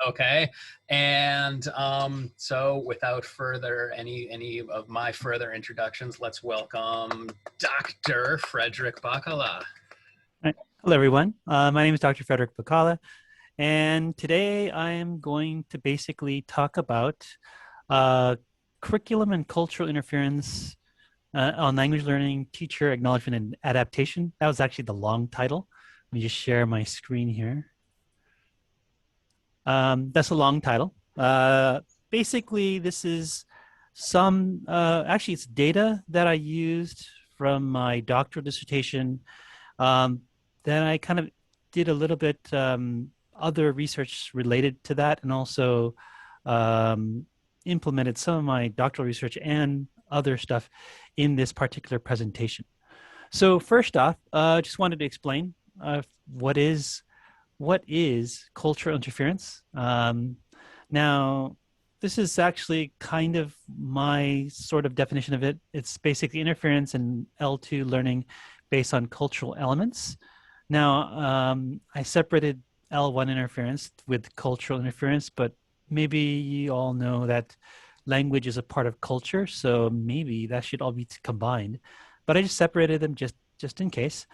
Okay, and so without further any of my further introductions, let's welcome Dr. Frederick Bacala. Right. Hello, everyone. My name is Dr. Frederick Bacala, and today I am going to basically talk about uh, curriculum and cultural interference on language learning, teacher acknowledgement, and adaptation. That was actually the long title. Let me just share my screen here. That's a long title. Basically, this is actually, it's data that I used from my doctoral dissertation. Um, then I kind of did a little bit other research related to that, and also um, implemented some of my doctoral research and other stuff in this particular presentation. So first off, just wanted to explain what is cultural interference. Now, this is actually kind of my sort of definition of it. It's basically interference in L2 learning based on cultural elements. Now, I separated L1 interference with cultural interference, but maybe you all know that language is a part of culture, so maybe that should all be combined. But I just separated them just in case.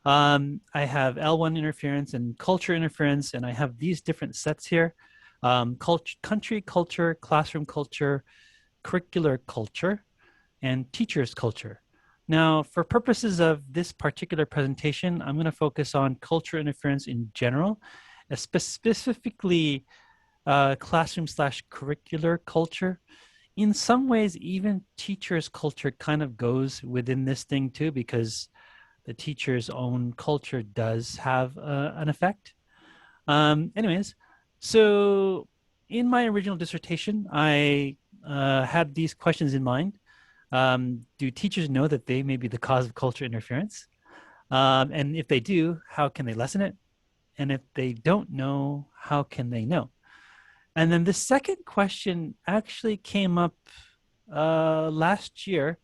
I have L1 interference and culture interference, and I have these different sets here. Country culture, classroom culture, curricular culture, and teacher's culture. Now, for purposes of this particular presentation, I'm going to focus on culture interference in general, specifically classroom slash curricular culture. In some ways, even teacher's culture kind of goes within this thing too, because the teacher's own culture does have an effect. Anyways, so in my original dissertation, I had these questions in mind. Do teachers know that they may be the cause of culture interference? And if they do, how can they lessen it? And if they don't know, how can they know? And then the second question actually came up last year.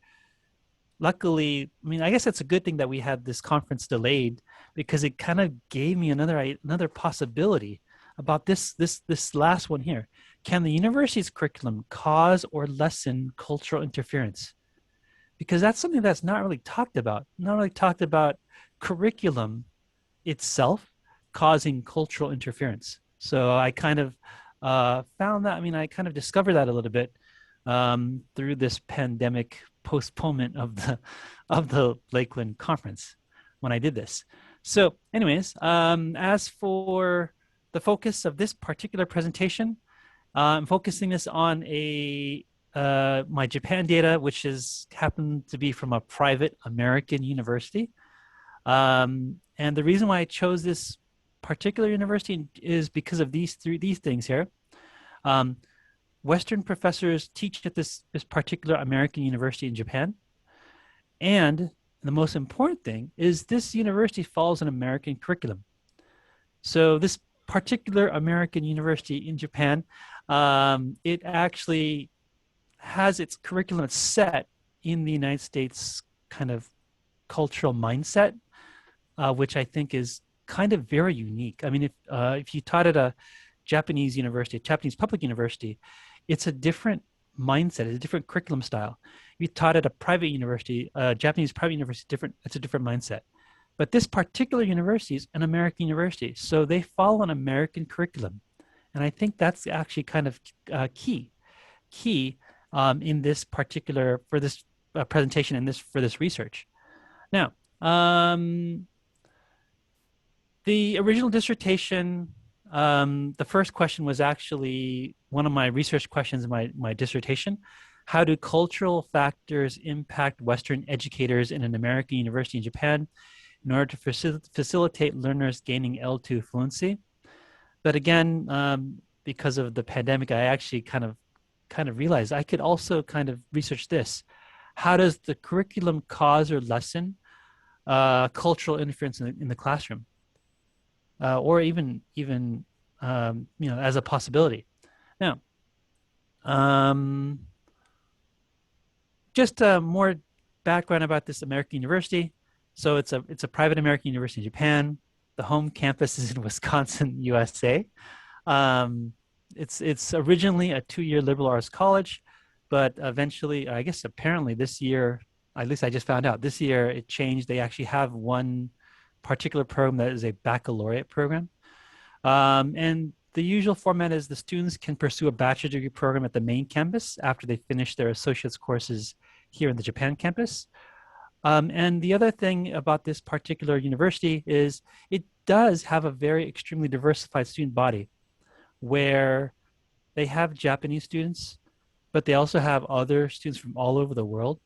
Luckily, I mean, I guess it's a good thing that we had this conference delayed, because it kind of gave me another possibility about this last one here. Can the university's curriculum cause or lessen cultural interference? Because that's something that's not really talked about. Not really talked about curriculum itself causing cultural interference. So I kind of found that. I mean, I kind of discovered that a little bit through this pandemic postponement of the Lakeland conference when I did this. So, anyways, as for the focus of this particular presentation, I'm focusing this on my Japan data, which is happened to be from a private American university. And the reason why I chose this particular university is because of these things here. Western professors teach at this particular American university in Japan. And the most important thing is this university follows an American curriculum. So this particular American university in Japan, it actually has its curriculum set in the United States kind of cultural mindset, which I think is kind of very unique. I mean, if you taught at a Japanese university, a Japanese public university, it's a different mindset, it's a different curriculum style. If you taught at a private university, a Japanese private university, it's a different mindset. But this particular university is an American university, so they follow an American curriculum. And I think that's actually kind of key in this particular, for this presentation and for this research. Now, the original dissertation, the first question was actually one of my research questions in my dissertation. How do cultural factors impact Western educators in an American university in Japan in order to facilitate learners gaining L2 fluency? But again, because of the pandemic, I actually kind of realized I could also kind of research this. How does the curriculum cause or lessen cultural interference in the classroom? Or even as a possibility. Now, just more background about this American university. So it's a private American university in Japan. The home campus is in Wisconsin, USA. it's originally a 2-year liberal arts college, but eventually, I guess apparently this year, at least I just found out this year it changed. They actually have one particular program that is a baccalaureate program. And the usual format is the students can pursue a bachelor degree program at the main campus after they finish their associate's courses here in the Japan campus. And the other thing about this particular university is it does have a very extremely diversified student body where they have Japanese students, but they also have other students from all over the world.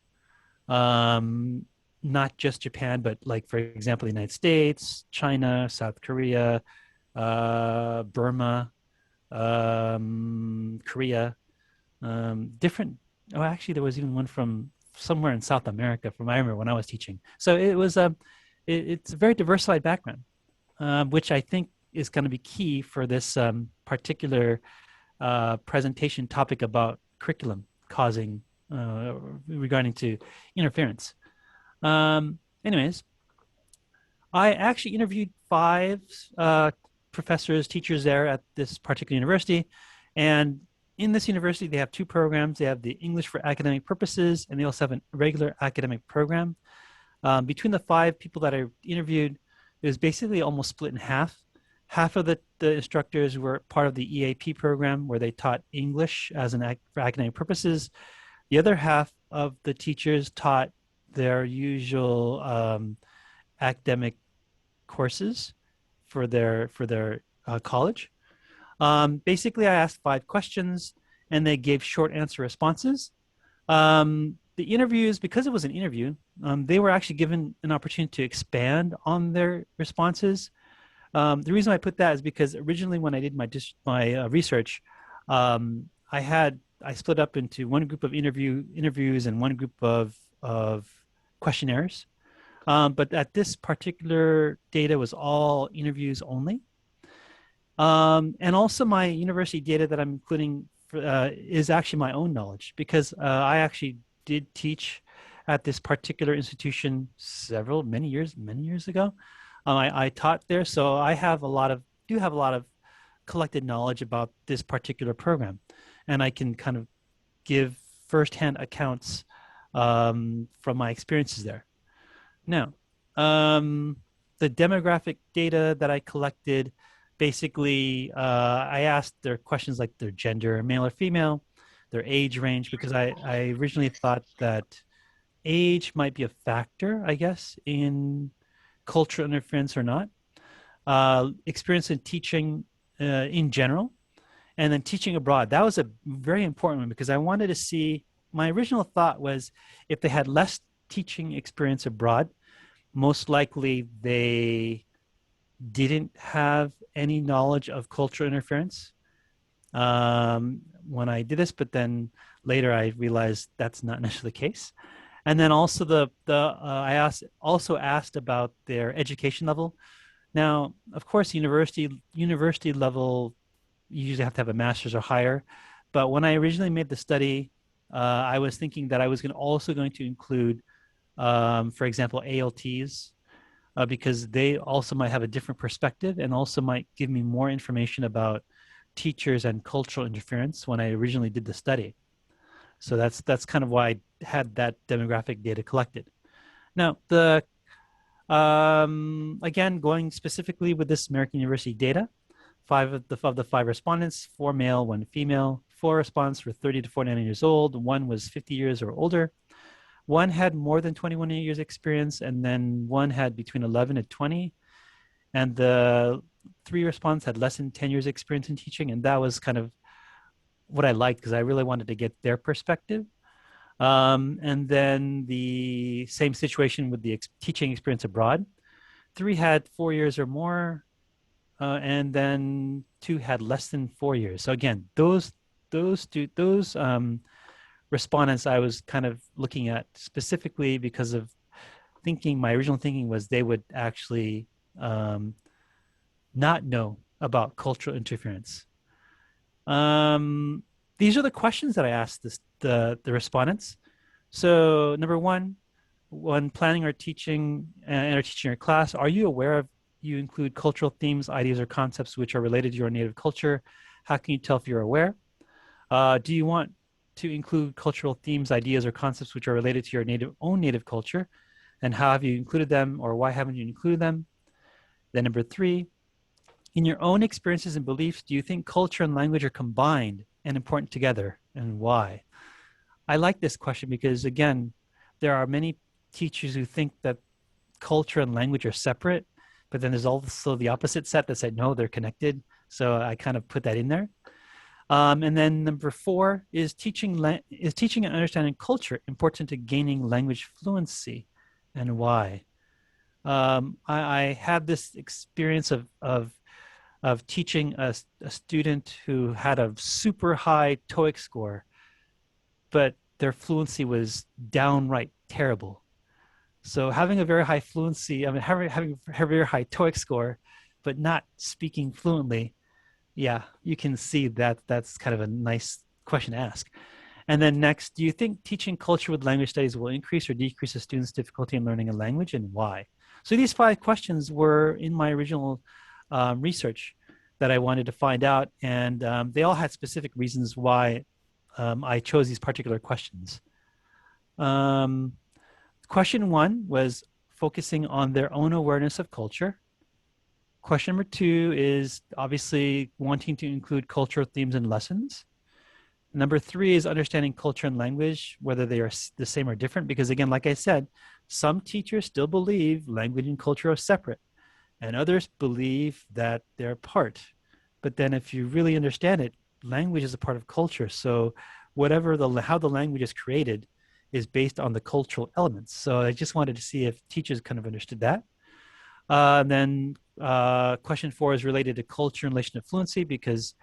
Um, Not just Japan, but like, for example, the United States, China, South Korea, Burma, Korea, different. Oh, actually, there was even one from somewhere in South America. From I remember when I was teaching. So it was it's a very diversified background, which I think is going to be key for this particular presentation topic about curriculum causing regarding to interference. Anyways, I actually interviewed 5 professors, teachers there at this particular university. And in this university, they have 2 programs. They have the English for academic purposes, and they also have a regular academic program. Between the 5 people that I interviewed, it was basically almost split in half. Half of the instructors were part of the EAP program where they taught English as for academic purposes. The other half of the teachers taught their usual academic courses for their college. Basically, I asked 5 questions, and they gave short answer responses. The interviews, because it was an interview, they were actually given an opportunity to expand on their responses. The reason I put that is because originally, when I did my research, I split up into one group of interviews and one group of questionnaires. But at this particular data was all interviews only. And also my university data that I'm including is actually my own knowledge, because I actually did teach at this particular institution many years ago. I taught there, so I have do have a lot of collected knowledge about this particular program, and I can kind of give firsthand accounts from my experiences there. Now, the demographic data that I collected, basically, I asked their questions like their gender, male or female, their age range, because I originally thought that age might be a factor, I guess, in cultural interference or not. Experience in teaching in general, and then teaching abroad. That was a very important one because I wanted to see, my original thought was if they had less teaching experience abroad, most likely they didn't have any knowledge of cultural interference when I did this, but then later I realized that's not necessarily the case. And then also I also asked about their education level. Now, of course, university level, you usually have to have a master's or higher. But when I originally made the study, I was thinking that I was also going to include, for example, ALTs, because they also might have a different perspective and also might give me more information about teachers and cultural interference when I originally did the study. So that's kind of why I had that demographic data collected. Now, again, going specifically with this American University data, 5 of the 5 respondents, 4 male, 1 female. 4 respondents were 30 to 49 years old. 1 was 50 years or older. 1 had more than 21 years experience, and then 1 had between 11 and 20. And the 3 respondents had less than 10 years experience in teaching, and that was kind of what I liked because I really wanted to get their perspective. And then the same situation with the teaching experience abroad. 3 had 4 years or more, and then 2 had less than 4 years. So again, those respondents I was kind of looking at specifically because of my original thinking was they would actually not know about cultural interference. These are the questions that I asked the respondents. So number 1, when planning or teaching your class, are you aware of you include cultural themes, ideas, or concepts which are related to your native culture? How can you tell if you're aware? Do you want to include cultural themes, ideas, or concepts which are related to your own native culture? And how have you included them, or why haven't you included them? Then number three, in your own experiences and beliefs, do you think culture and language are combined and important together, and why? I like this question because, again, there are many teachers who think that culture and language are separate, but then there's also the opposite set that said, no, they're connected. So I kind of put that in there. And then number four, is teaching and understanding culture important to gaining language fluency, and why? I had this experience of teaching a student who had a super high TOEIC score, but their fluency was downright terrible. So having a very high fluency, I mean, having a very high TOEIC score, but not speaking fluently, yeah, you can see that that's kind of a nice question to ask. And then next, do you think teaching culture with language studies will increase or decrease a student's difficulty in learning a language, and why? So these 5 questions were in my original research that I wanted to find out, and they all had specific reasons why I chose these particular questions. Question 1 was focusing on their own awareness of culture. Question number 2 is obviously wanting to include cultural themes in lessons. Number 3 is understanding culture and language, whether they are the same or different, because again, like I said, some teachers still believe language and culture are separate, and others believe that they're part. But then if you really understand it, language is a part of culture. So whatever how the language is created is based on the cultural elements. So I just wanted to see if teachers kind of understood that. Then question 4 is related to culture in relation to fluency, because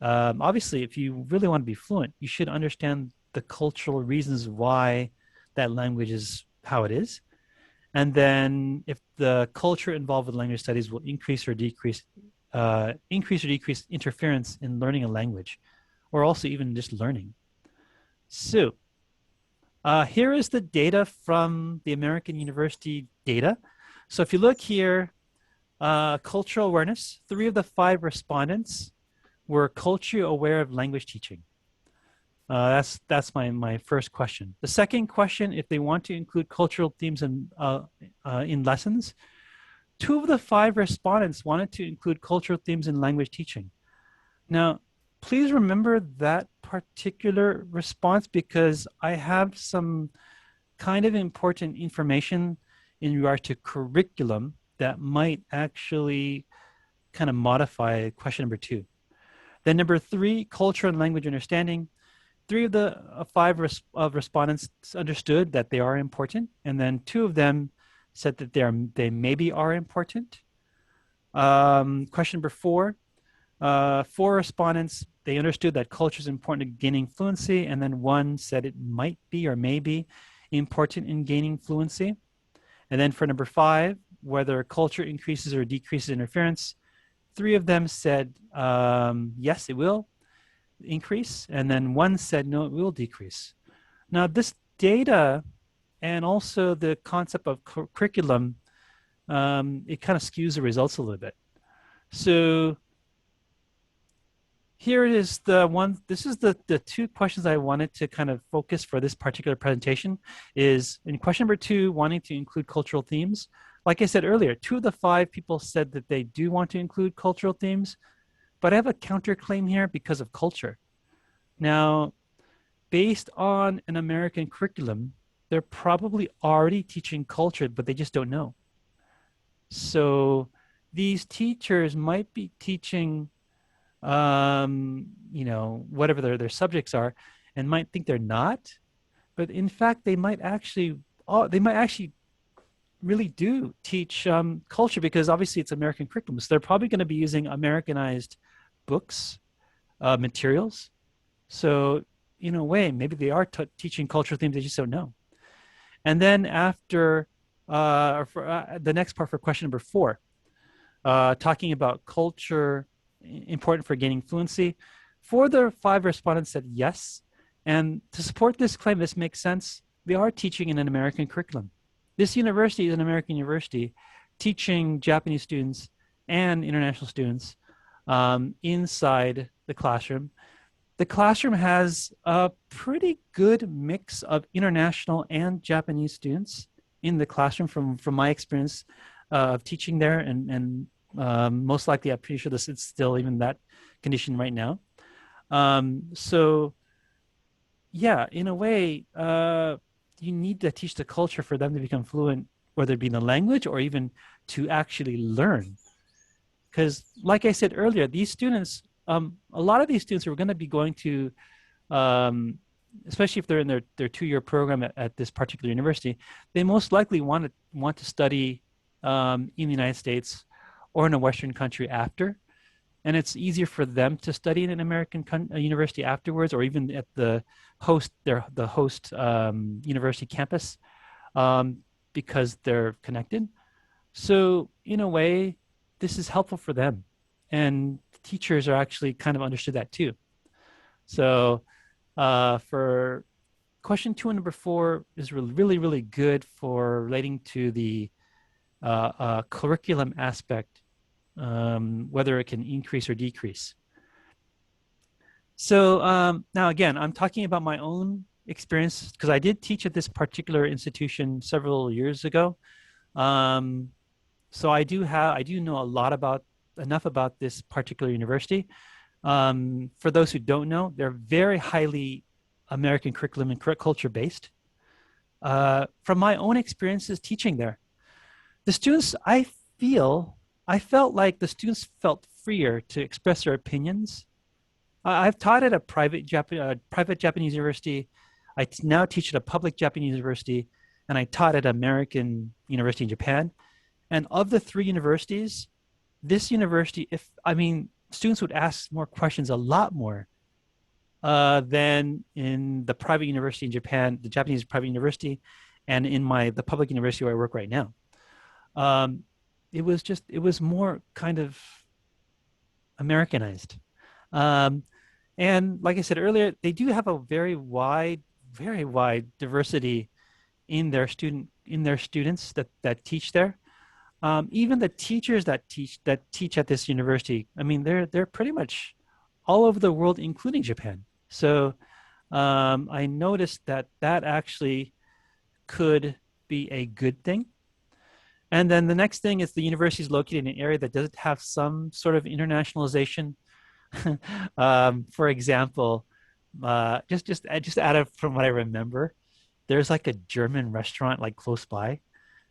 obviously, if you really want to be fluent, you should understand the cultural reasons why that language is how it is. And then if the culture involved with language studies will increase or decrease interference in learning a language, or also even just learning. So here is the data from the American University data. So if you look here, cultural awareness, 3 of the 5 respondents were culturally aware of language teaching. That's my first question. The second question, if they want to include cultural themes in lessons, 2 of the 5 respondents wanted to include cultural themes in language teaching. Now, please remember that particular response, because I have some kind of important information in regard to curriculum that might actually kind of modify question number 2. Then number 3, culture and language understanding. 3 of the 5 respondents understood that they are important, and then 2 of them said that they maybe are important. Question number 4, 4 respondents, they understood that culture is important to gaining fluency, and then 1 said it might be or may be important in gaining fluency. And then for number 5, whether culture increases or decreases interference, 3 of them said, yes, it will increase. And then 1 said, no, it will decrease. Now, this data and also the concept of curriculum, it kind of skews the results a little bit. So here it is, this is the 2 questions I wanted to kind of focus for this particular presentation. Is in question number 2, wanting to include cultural themes. Like I said earlier, 2 of the 5 people said that they do want to include cultural themes, but I have a counterclaim here because of culture. Now, based on an American curriculum, they're probably already teaching culture, but they just don't know. So these teachers might be teaching, whatever their subjects are, and might think they're not, but in fact, they might actually really do teach culture, because obviously it's American curriculum. So they're probably going to be using Americanized books, materials. So in a way, maybe they are teaching cultural themes, they just don't know. And then after, the next part for question number 4, talking about culture important for gaining fluency, 4 of the 5 respondents said yes. And to support this claim, this makes sense. They are teaching in an American curriculum. This university is an American university teaching Japanese students and international students inside the classroom. The classroom has a pretty good mix of international and Japanese students in the classroom from my experience of teaching there. And most likely, I'm pretty sure this is still even that condition right now. So yeah, in a way, you need to teach the culture for them to become fluent, whether it be in the language or even to actually learn. Because, like I said earlier, these students, a lot of these students are going to be going to, um, especially if they're in their 2-year program at this particular university, they most likely want to study in the United States or in a Western country after, and it's easier for them to study in an American university afterwards, or even at the host university campus, um, because they're connected. So in a way, this is helpful for them, and teachers are actually kind of understood that too. So for question 2 and number 4 is really really good for relating to the curriculum aspect, whether it can increase or decrease. So now again, I'm talking about my own experience because I did teach at this particular institution several years ago. Um, so I do know a lot about enough about this particular university. For those who don't know, they're very highly American curriculum and culture based. From my own experiences teaching there, the students, I felt like the students felt freer to express their opinions. I've taught at a private Japanese university. Now teach at a public Japanese university, and I taught at an American university in Japan. And of the 3 universities, this university, if I mean, students would ask more questions, a lot more than in the private university in Japan, the Japanese private university, and in the public university where I work right now. Um, it was more kind of Americanized. Um, and like I said earlier, they do have a very wide diversity in their students that teach there. Even the teachers that teach at this university, I mean, they're pretty much all over the world, including Japan. So I noticed that actually could be a good thing. And then the next thing is the university is located in an area that doesn't have some sort of internationalization. For example, just out of from what I remember, there's like a German restaurant like close by,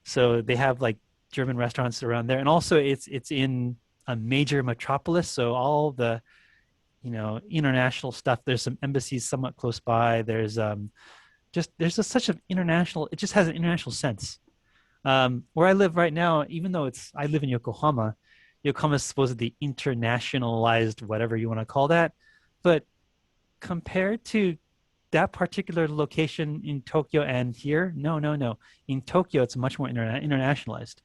so they have like German restaurants around there, and also it's in a major metropolis, so all the international stuff. There's some embassies somewhat close by. There's just such an international. It just has an international sense. Where I live right now, even though I live in Yokohama, Yokohama is supposedly internationalized, whatever you want to call that. But compared to that particular location in Tokyo and here, no, no, no. In Tokyo, it's much more internationalized.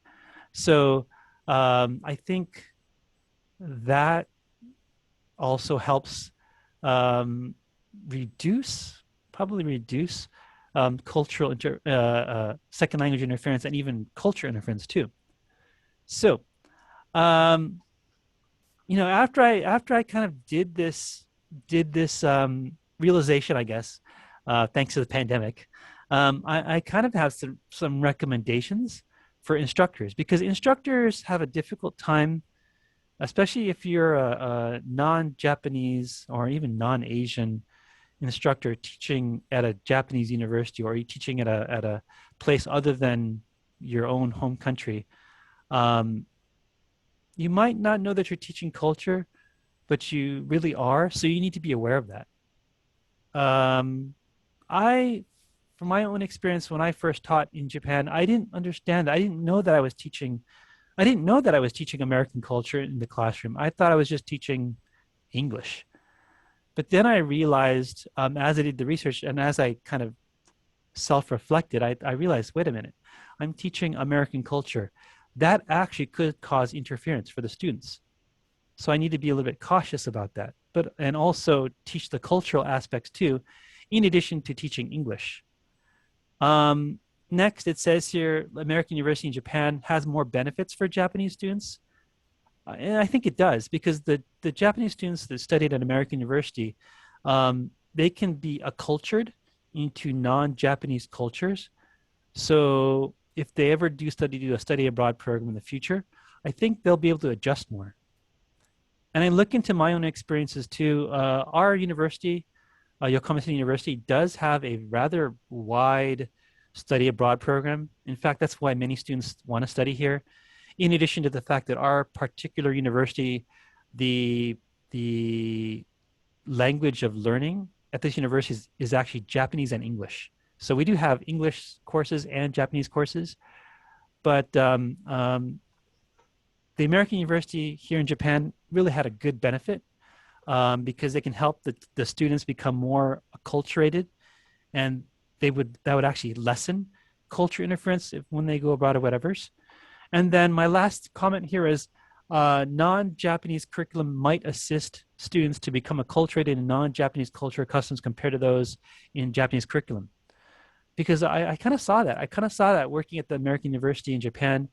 So I think that also helps um, reduce, probably reduce second language interference and even culture interference too. So, um, after I kind of did this realization, I guess, thanks to the pandemic, I kind of have some recommendations for instructors because instructors have a difficult time, especially if you're a non-Japanese or even non-Asian instructor teaching at a Japanese university or teaching at a place other than your own home country. Um, you might not know that you're teaching culture, but you really are. So you need to be aware of that. Um, I, from my own experience, when I first taught in Japan, I didn't understand. I didn't know that I was teaching. I didn't know that I was teaching American culture in the classroom. I thought I was just teaching English. But then I realized, as I did the research and as I kind of self-reflected, I realized, wait a minute, I'm teaching American culture. That actually could cause interference for the students. So I need to be a little bit cautious about that, and also teach the cultural aspects too, in addition to teaching English. Next, it says here, American University in Japan has more benefits for Japanese students. And I think it does because the Japanese students that studied at American University, they can be accultured into non-Japanese cultures. So if they ever do a study abroad program in the future, I think they'll be able to adjust more. And I look into my own experiences too. Our university, Yokohama City University, does have a rather wide study abroad program. In fact, that's why many students want to study here. In addition to the fact that our particular university, the the language of learning at this university is actually Japanese and English. So we do have English courses and Japanese courses, but the American University here in Japan really had a good benefit because they can help the students become more acculturated, and that would actually lessen culture interference when they go abroad or whatever's. And then my last comment here is non-Japanese curriculum might assist students to become acculturated in non-Japanese culture customs compared to those in Japanese curriculum. Because I kind of saw that. I kind of saw that working at the American University in Japan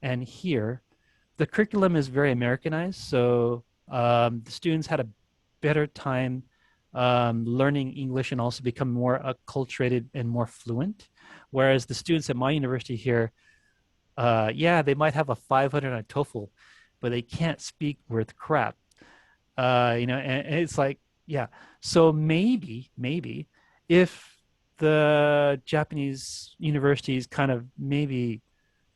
and here. The curriculum is very Americanized, so the students had a better time learning English and also become more acculturated and more fluent. Whereas the students at my university here, yeah, they might have a 500 on TOEFL, but they can't speak worth crap. And it's like, yeah. So maybe if the Japanese universities kind of maybe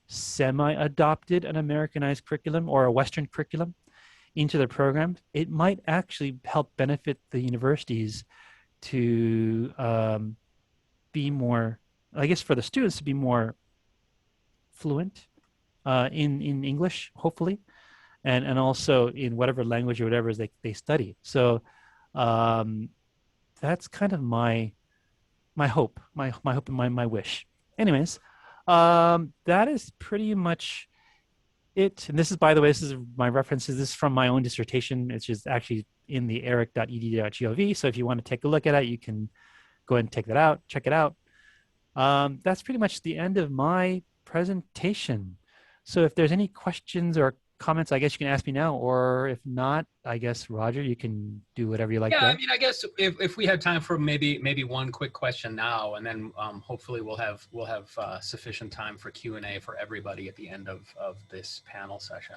semi-adopted an Americanized curriculum or a Western curriculum into their program, it might actually help benefit the universities to be more, I guess, for the students to be more fluent in English, hopefully, and also in whatever language or whatever they study. So that's kind of my hope, my hope and my wish. Anyways, that is pretty much it. And this is, by the way, this is my references. This is from my own dissertation, which is actually in the eric.ed.gov. So if you want to take a look at it, you can go ahead and take that out, check it out. That's pretty much the end of my presentation. So if there's any questions or comments, I guess you can ask me now, or if not, I guess, Roger, you can do whatever you like Yeah, there. I mean, I guess if we have time for maybe one quick question now, and then hopefully we'll have sufficient time for Q&A for everybody at the end of this panel session.